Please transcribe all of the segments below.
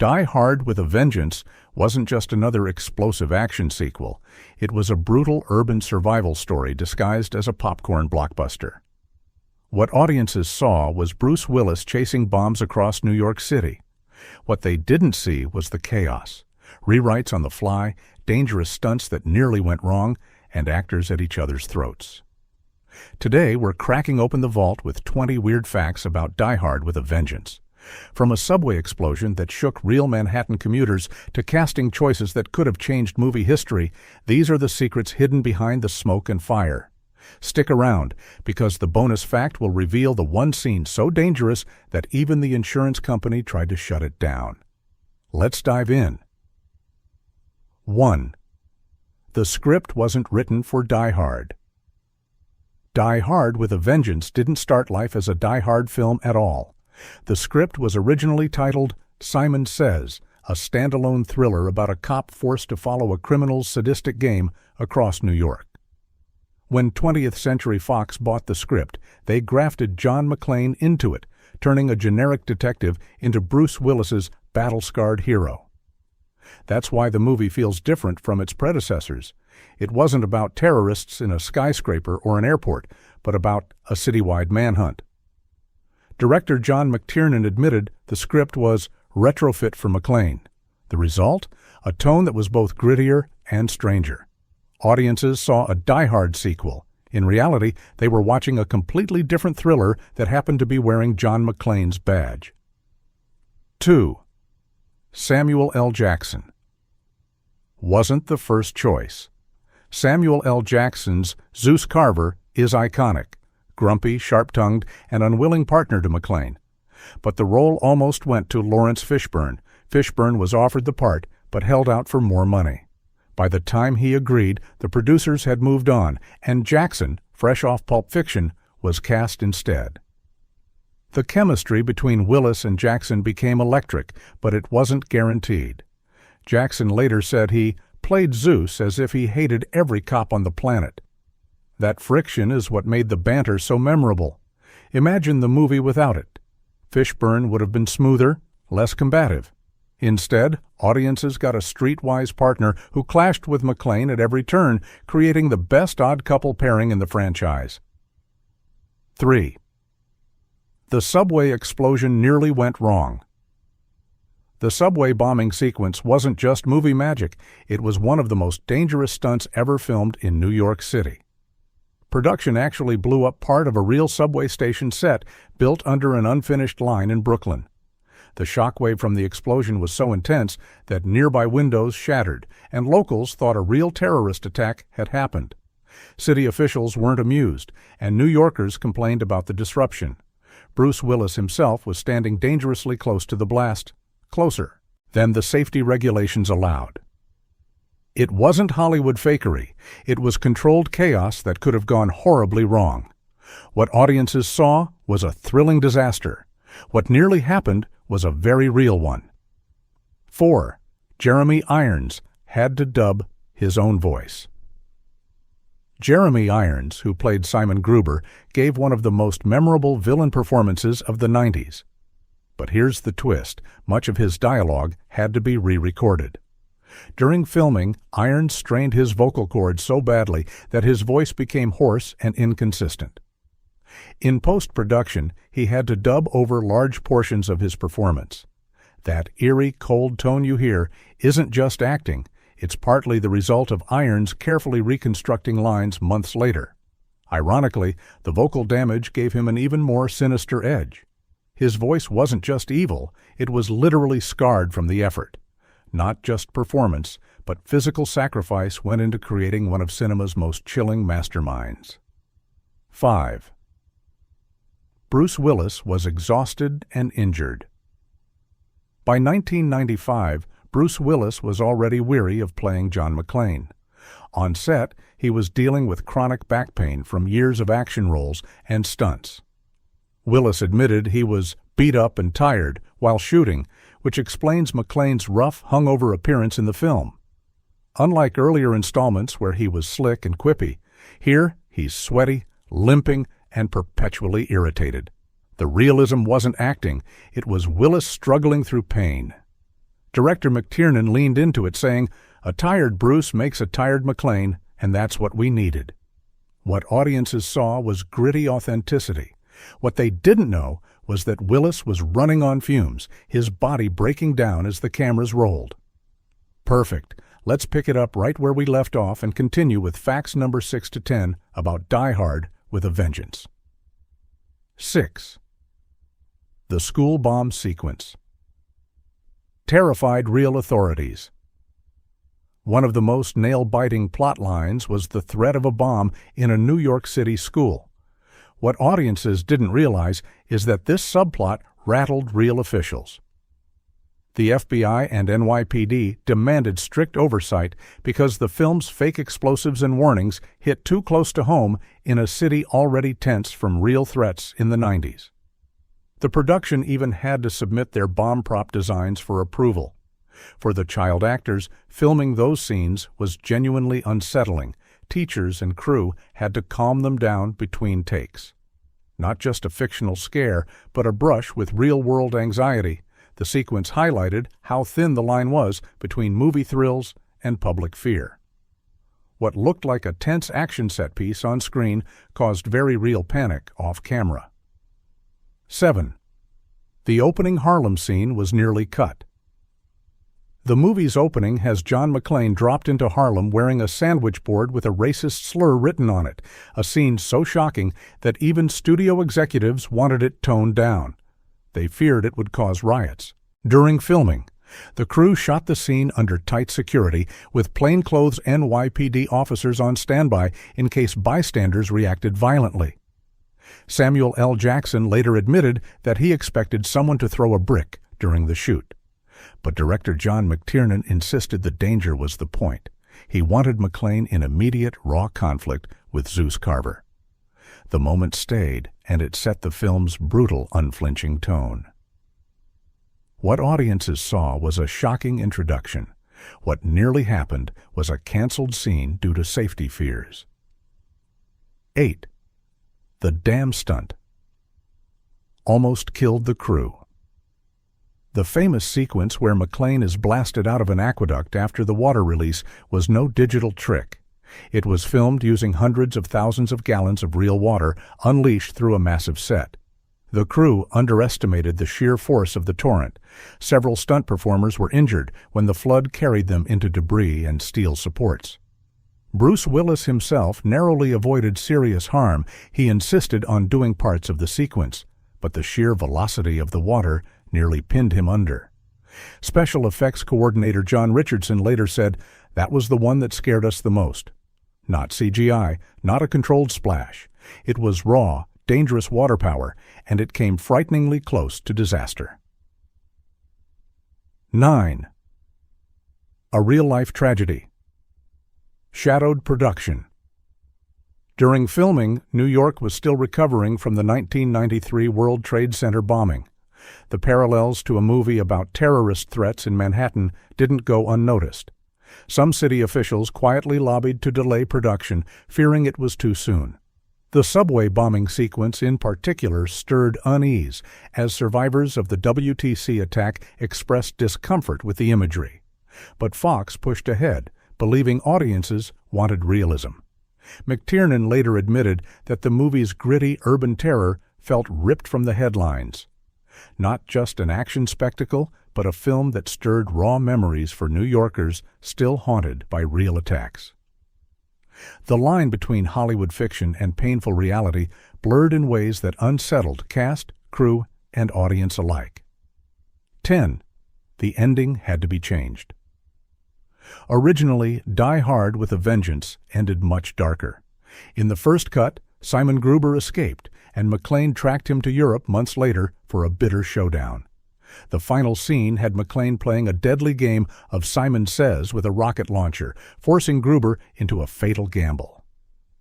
Die Hard with a Vengeance wasn't just another explosive action sequel. It was a brutal urban survival story disguised as a popcorn blockbuster. What audiences saw was Bruce Willis chasing bombs across New York City. What they didn't see was the chaos. Rewrites on the fly, dangerous stunts that nearly went wrong, and actors at each other's throats. Today, we're cracking open the vault with 20 weird facts about Die Hard with a Vengeance. From a subway explosion that shook real Manhattan commuters to casting choices that could have changed movie history, these are the secrets hidden behind the smoke and fire. Stick around, because the bonus fact will reveal the one scene so dangerous that even the insurance company tried to shut it down. Let's dive in. 1. The script wasn't written for Die Hard. Die Hard with a Vengeance didn't start life as a Die Hard film at all. The script was originally titled Simon Says, a standalone thriller about a cop forced to follow a criminal's sadistic game across New York. When 20th Century Fox bought the script, they grafted John McClane into it, turning a generic detective into Bruce Willis's battle-scarred hero. That's why the movie feels different from its predecessors. It wasn't about terrorists in a skyscraper or an airport, but about a citywide manhunt. Director John McTiernan admitted the script was retrofit for McClane. The result? A tone that was both grittier and stranger. Audiences saw a Die Hard sequel. In reality, they were watching a completely different thriller that happened to be wearing John McClane's badge. 2. Samuel L. Jackson wasn't the first choice. Samuel L. Jackson's Zeus Carver is iconic. Grumpy, sharp-tongued, and unwilling partner to McClane. But the role almost went to Lawrence Fishburne. Fishburne was offered the part, but held out for more money. By the time he agreed, the producers had moved on, and Jackson, fresh off Pulp Fiction, was cast instead. The chemistry between Willis and Jackson became electric, but it wasn't guaranteed. Jackson later said he played Zeus as if he hated every cop on the planet. That friction is what made the banter so memorable. Imagine the movie without it. Fishburne would have been smoother, less combative. Instead, audiences got a streetwise partner who clashed with McClane at every turn, creating the best odd couple pairing in the franchise. 3. The subway explosion nearly went wrong. The subway bombing sequence wasn't just movie magic, it was one of the most dangerous stunts ever filmed in New York City. Production actually blew up part of a real subway station set built under an unfinished line in Brooklyn. The shockwave from the explosion was so intense that nearby windows shattered, and locals thought a real terrorist attack had happened. City officials weren't amused, and New Yorkers complained about the disruption. Bruce Willis himself was standing dangerously close to the blast, closer than the safety regulations allowed. It wasn't Hollywood fakery. It was controlled chaos that could have gone horribly wrong. What audiences saw was a thrilling disaster. What nearly happened was a very real one. 4. Jeremy Irons had to dub his own voice. Jeremy Irons, who played Simon Gruber, gave one of the most memorable villain performances of the 90s. But here's the twist. Much of his dialogue had to be re-recorded. During filming, Irons strained his vocal cords so badly that his voice became hoarse and inconsistent. In post-production, he had to dub over large portions of his performance. That eerie, cold tone you hear isn't just acting, it's partly the result of Irons carefully reconstructing lines months later. Ironically, the vocal damage gave him an even more sinister edge. His voice wasn't just evil, it was literally scarred from the effort. Not just performance, but physical sacrifice went into creating one of cinema's most chilling masterminds. 5. Bruce Willis was exhausted and injured. By 1995, Bruce Willis was already weary of playing John McClane. On set, he was dealing with chronic back pain from years of action roles and stunts. Willis admitted he was beat up and tired while shooting, which explains McClane's rough, hungover appearance in the film. Unlike earlier installments where he was slick and quippy, here he's sweaty, limping, and perpetually irritated. The realism wasn't acting, it was Willis struggling through pain. Director McTiernan leaned into it, saying, "A tired Bruce makes a tired McClane, and that's what we needed." What audiences saw was gritty authenticity. What they didn't know was that Willis was running on fumes, his body breaking down as the cameras rolled. Perfect. Let's pick it up right where we left off and continue with facts number 6 to 10 about Die Hard with a Vengeance. 6. The school bomb sequence. Terrified real authorities. One of the most nail-biting plot lines was the threat of a bomb in a New York City school. What audiences didn't realize is that this subplot rattled real officials. The FBI and NYPD demanded strict oversight because the film's fake explosives and warnings hit too close to home in a city already tense from real threats in the 90s. The production even had to submit their bomb prop designs for approval. For the child actors, filming those scenes was genuinely unsettling. Teachers and crew had to calm them down between takes. Not just a fictional scare, but a brush with real-world anxiety. The sequence highlighted how thin the line was between movie thrills and public fear. What looked like a tense action set piece on screen caused very real panic off camera. 7. The opening Harlem scene was nearly cut. The movie's opening has John McClane dropped into Harlem wearing a sandwich board with a racist slur written on it, a scene so shocking that even studio executives wanted it toned down. They feared it would cause riots. During filming, the crew shot the scene under tight security with plainclothes NYPD officers on standby in case bystanders reacted violently. Samuel L. Jackson later admitted that he expected someone to throw a brick during the shoot. But director John McTiernan insisted the danger was the point. He wanted McClane in immediate, raw conflict with Zeus Carver. The moment stayed, and it set the film's brutal, unflinching tone. What audiences saw was a shocking introduction. What nearly happened was a canceled scene due to safety fears. 8. The damn stunt. Almost killed the crew. The famous sequence where McClane is blasted out of an aqueduct after the water release was no digital trick. It was filmed using hundreds of thousands of gallons of real water unleashed through a massive set. The crew underestimated the sheer force of the torrent. Several stunt performers were injured when the flood carried them into debris and steel supports. Bruce Willis himself narrowly avoided serious harm. He insisted on doing parts of the sequence, but the sheer velocity of the water nearly pinned him under. Special effects coordinator John Richardson later said, "That was the one that scared us the most." Not CGI, not a controlled splash. It was raw, dangerous water power, and it came frighteningly close to disaster. 9. A real-life tragedy. Shadowed production. During filming, New York was still recovering from the 1993 World Trade Center bombing. The parallels to a movie about terrorist threats in Manhattan didn't go unnoticed. Some city officials quietly lobbied to delay production, fearing it was too soon. The subway bombing sequence in particular stirred unease, as survivors of the WTC attack expressed discomfort with the imagery. But Fox pushed ahead, believing audiences wanted realism. McTiernan later admitted that the movie's gritty urban terror felt ripped from the headlines. Not just an action spectacle, but a film that stirred raw memories for New Yorkers still haunted by real attacks. The line between Hollywood fiction and painful reality blurred in ways that unsettled cast, crew, and audience alike. 10. The ending had to be changed. Originally, Die Hard with a Vengeance ended much darker. In the first cut, Simon Gruber escaped, and McClane tracked him to Europe months later for a bitter showdown. The final scene had McClane playing a deadly game of Simon Says with a rocket launcher, forcing Gruber into a fatal gamble.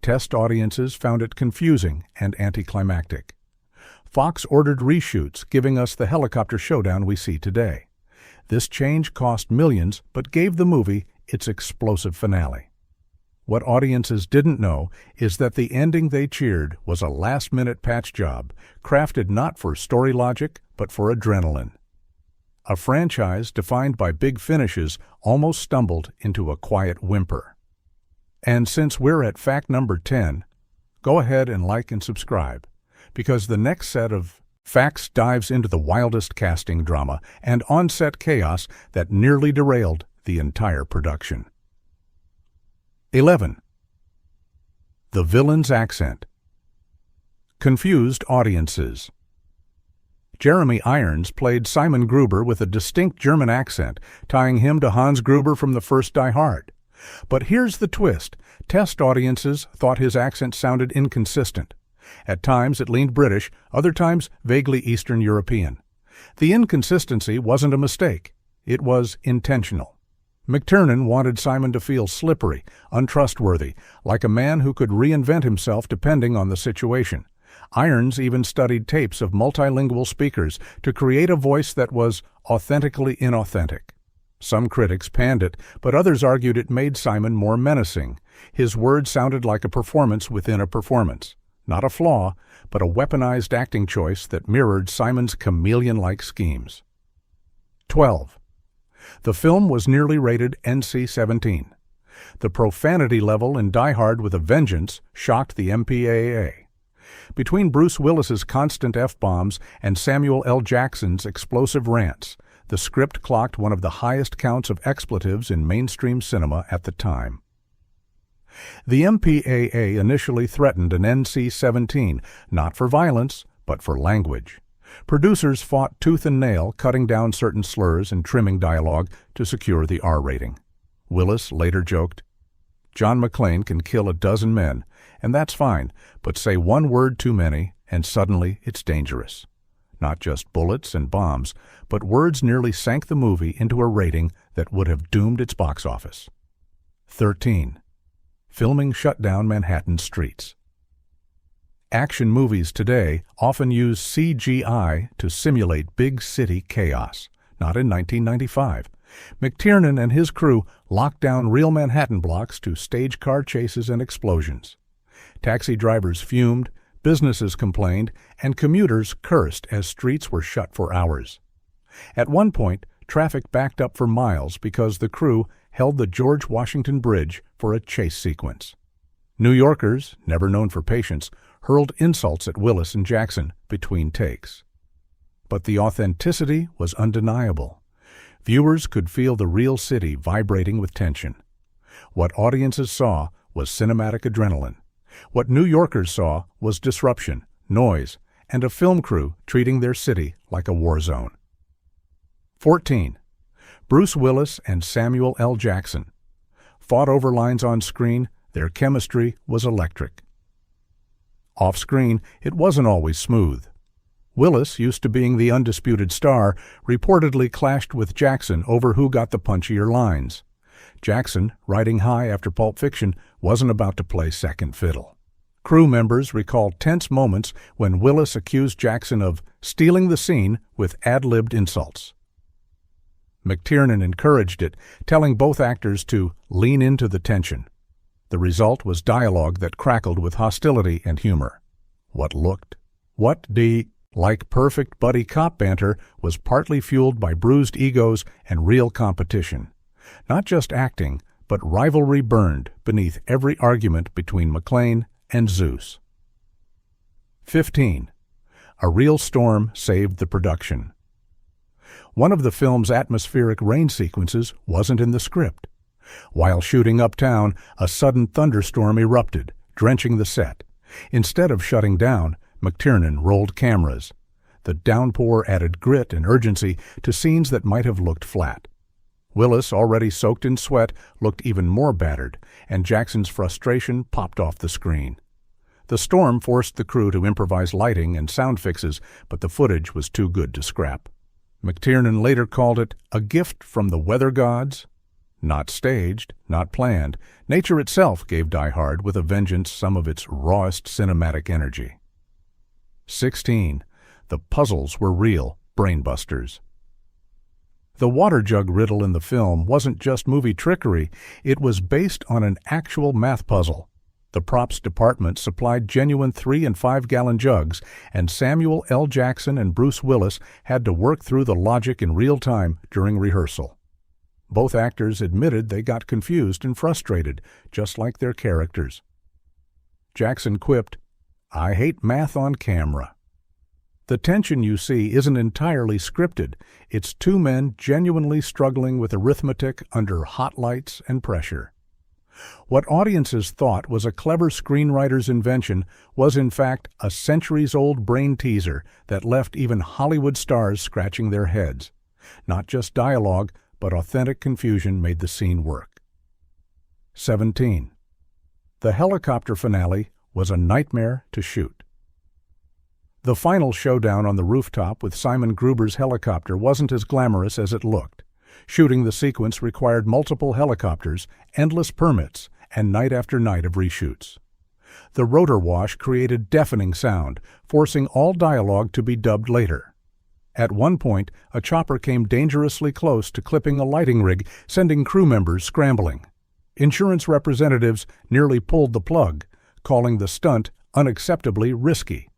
Test audiences found it confusing and anticlimactic. Fox ordered reshoots, giving us the helicopter showdown we see today. This change cost millions, but gave the movie its explosive finale. What audiences didn't know is that the ending they cheered was a last-minute patch job, crafted not for story logic, but for adrenaline. A franchise defined by big finishes almost stumbled into a quiet whimper. And since we're at fact number 10, go ahead and like and subscribe, because the next set of facts dives into the wildest casting drama and on-set chaos that nearly derailed the entire production. 11. The villain's accent. Confused audiences. Jeremy Irons played Simon Gruber with a distinct German accent, tying him to Hans Gruber from the first Die Hard. But here's the twist. Test audiences thought his accent sounded inconsistent. At times it leaned British, other times vaguely Eastern European. The inconsistency wasn't a mistake. It was intentional. McTiernan wanted Simon to feel slippery, untrustworthy, like a man who could reinvent himself depending on the situation. Irons even studied tapes of multilingual speakers to create a voice that was authentically inauthentic. Some critics panned it, but others argued it made Simon more menacing. His words sounded like a performance within a performance. Not a flaw, but a weaponized acting choice that mirrored Simon's chameleon-like schemes. 12. The film was nearly rated NC-17. The profanity level in Die Hard with a Vengeance shocked the MPAA. Between Bruce Willis's constant F-bombs and Samuel L. Jackson's explosive rants, the script clocked one of the highest counts of expletives in mainstream cinema at the time. The MPAA initially threatened an NC-17, not for violence, but for language. Producers fought tooth and nail, cutting down certain slurs and trimming dialogue to secure the R rating. Willis later joked, "John McClane can kill a dozen men, and that's fine, but say one word too many, and suddenly it's dangerous." Not just bullets and bombs, but words nearly sank the movie into a rating that would have doomed its box office. 13. Filming shut down Manhattan streets. Action movies today often use CGI to simulate big city chaos. Not in 1995. McTiernan and his crew locked down real Manhattan blocks to stage car chases and explosions. Taxi drivers fumed, businesses complained, and commuters cursed as streets were shut for hours. At one point, traffic backed up for miles because the crew held the George Washington Bridge for a chase sequence. New Yorkers, never known for patience, hurled insults at Willis and Jackson between takes. But the authenticity was undeniable. Viewers could feel the real city vibrating with tension. What audiences saw was cinematic adrenaline. What New Yorkers saw was disruption, noise, and a film crew treating their city like a war zone. 14. Bruce Willis and Samuel L. Jackson. Fought over lines on screen, their chemistry was electric. Off-screen, it wasn't always smooth. Willis, used to being the undisputed star, reportedly clashed with Jackson over who got the punchier lines. Jackson, riding high after Pulp Fiction, wasn't about to play second fiddle. Crew members recalled tense moments when Willis accused Jackson of stealing the scene with ad-libbed insults. McTiernan encouraged it, telling both actors to lean into the tension. The result was dialogue that crackled with hostility and humor. What looked like perfect buddy cop banter was partly fueled by bruised egos and real competition. Not just acting, but rivalry burned beneath every argument between McClane and Zeus. 15. A real storm saved the production. One of the film's atmospheric rain sequences wasn't in the script. While shooting uptown, a sudden thunderstorm erupted, drenching the set. Instead of shutting down, McTiernan rolled cameras. The downpour added grit and urgency to scenes that might have looked flat. Willis, already soaked in sweat, looked even more battered, and Jackson's frustration popped off the screen. The storm forced the crew to improvise lighting and sound fixes, but the footage was too good to scrap. McTiernan later called it a gift from the weather gods. Not staged, not planned, nature itself gave Die Hard with a Vengeance some of its rawest cinematic energy. 16. The puzzles were real brainbusters. The water jug riddle in the film wasn't just movie trickery, it was based on an actual math puzzle. The props department supplied genuine 3- and 5-gallon jugs, and Samuel L. Jackson and Bruce Willis had to work through the logic in real time during rehearsal. Both actors admitted they got confused and frustrated, just like their characters. Jackson quipped, "I hate math on camera." The tension you see isn't entirely scripted. It's two men genuinely struggling with arithmetic under hot lights and pressure. What audiences thought was a clever screenwriter's invention was in fact a centuries-old brain teaser that left even Hollywood stars scratching their heads. Not just dialogue, but authentic confusion made the scene work. 17. The helicopter finale was a nightmare to shoot. The final showdown on the rooftop with Simon Gruber's helicopter wasn't as glamorous as it looked. Shooting the sequence required multiple helicopters, endless permits, and night after night of reshoots. The rotor wash created deafening sound, forcing all dialogue to be dubbed later. At one point, a chopper came dangerously close to clipping a lighting rig, sending crew members scrambling. Insurance representatives nearly pulled the plug, calling the stunt unacceptably risky.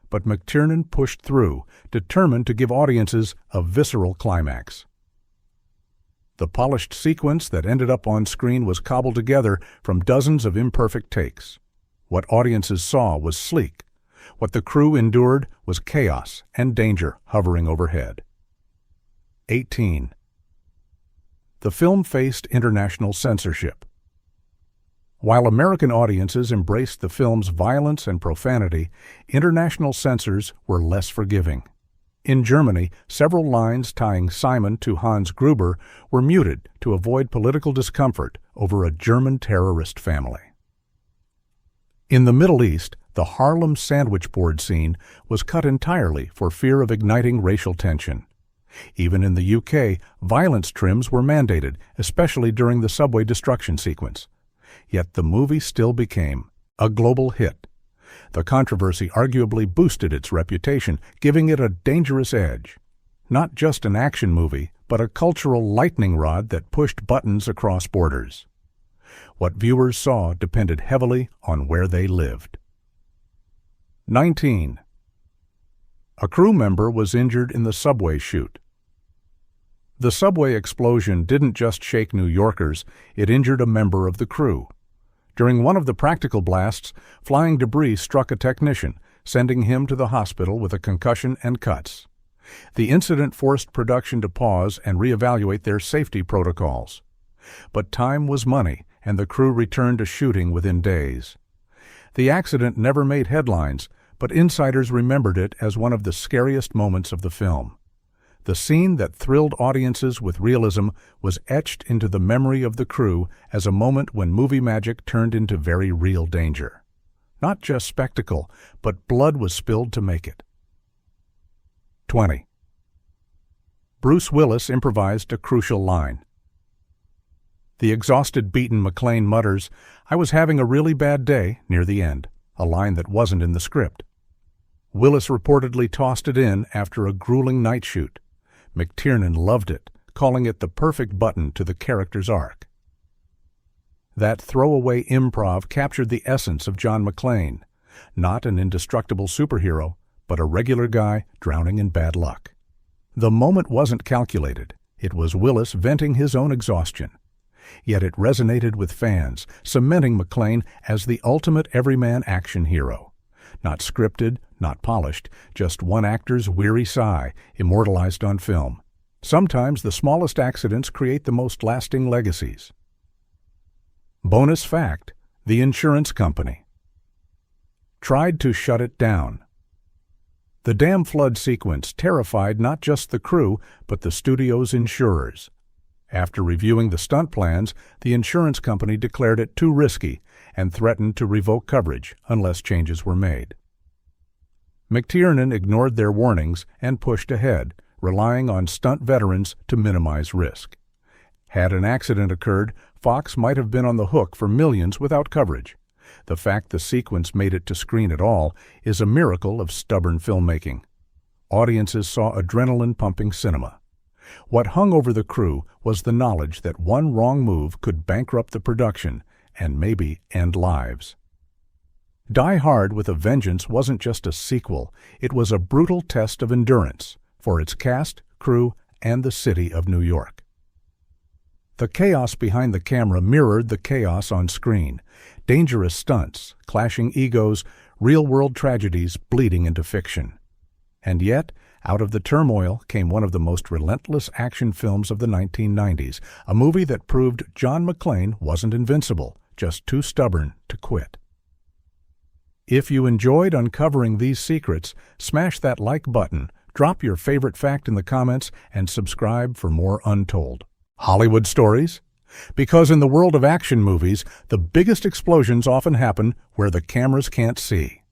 But McTiernan pushed through, determined to give audiences a visceral climax. The polished sequence that ended up on screen was cobbled together from dozens of imperfect takes. What audiences saw was sleek. What the crew endured was chaos and danger hovering overhead. 18. The film faced international censorship. While American audiences embraced the film's violence and profanity, international censors were less forgiving. In Germany, several lines tying Simon to Hans Gruber were muted to avoid political discomfort over a German terrorist family. In the Middle East, the Harlem sandwich board scene was cut entirely for fear of igniting racial tension. Even in the UK, violence trims were mandated, especially during the subway destruction sequence. Yet the movie still became a global hit. The controversy arguably boosted its reputation, giving it a dangerous edge. Not just an action movie, but a cultural lightning rod that pushed buttons across borders. What viewers saw depended heavily on where they lived. 19. A crew member was injured in the subway shoot. The subway explosion didn't just shake New Yorkers, it injured a member of the crew. During one of the practical blasts, flying debris struck a technician, sending him to the hospital with a concussion and cuts. The incident forced production to pause and reevaluate their safety protocols. But time was money, and the crew returned to shooting within days. The accident never made headlines, but insiders remembered it as one of the scariest moments of the film. The scene that thrilled audiences with realism was etched into the memory of the crew as a moment when movie magic turned into very real danger. Not just spectacle, but blood was spilled to make it. 20. Bruce Willis improvised a crucial line. The exhausted, beaten McClane mutters, "I was having a really bad day," near the end, a line that wasn't in the script. Willis reportedly tossed it in after a grueling night shoot. McTiernan loved it, calling it the perfect button to the character's arc. That throwaway improv captured the essence of John McClane, not an indestructible superhero, but a regular guy drowning in bad luck. The moment wasn't calculated. It was Willis venting his own exhaustion. Yet it resonated with fans, cementing McClane as the ultimate everyman action hero. Not scripted, not polished, just one actor's weary sigh, immortalized on film. Sometimes the smallest accidents create the most lasting legacies. Bonus fact: the insurance company tried to shut it down. The dam flood sequence terrified not just the crew, but the studio's insurers. After reviewing the stunt plans, the insurance company declared it too risky and threatened to revoke coverage unless changes were made. McTiernan ignored their warnings and pushed ahead, relying on stunt veterans to minimize risk. Had an accident occurred, Fox might have been on the hook for millions without coverage. The fact the sequence made it to screen at all is a miracle of stubborn filmmaking. Audiences saw adrenaline-pumping cinema. What hung over the crew was the knowledge that one wrong move could bankrupt the production and maybe end lives. Die Hard with a Vengeance wasn't just a sequel, it was a brutal test of endurance for its cast, crew, and the city of New York. The chaos behind the camera mirrored the chaos on screen. Dangerous stunts, clashing egos, real-world tragedies bleeding into fiction. And yet, out of the turmoil came one of the most relentless action films of the 1990s, a movie that proved John McClane wasn't invincible, just too stubborn to quit. If you enjoyed uncovering these secrets, smash that like button, drop your favorite fact in the comments, and subscribe for more Untold Hollywood stories. Because in the world of action movies, the biggest explosions often happen where the cameras can't see.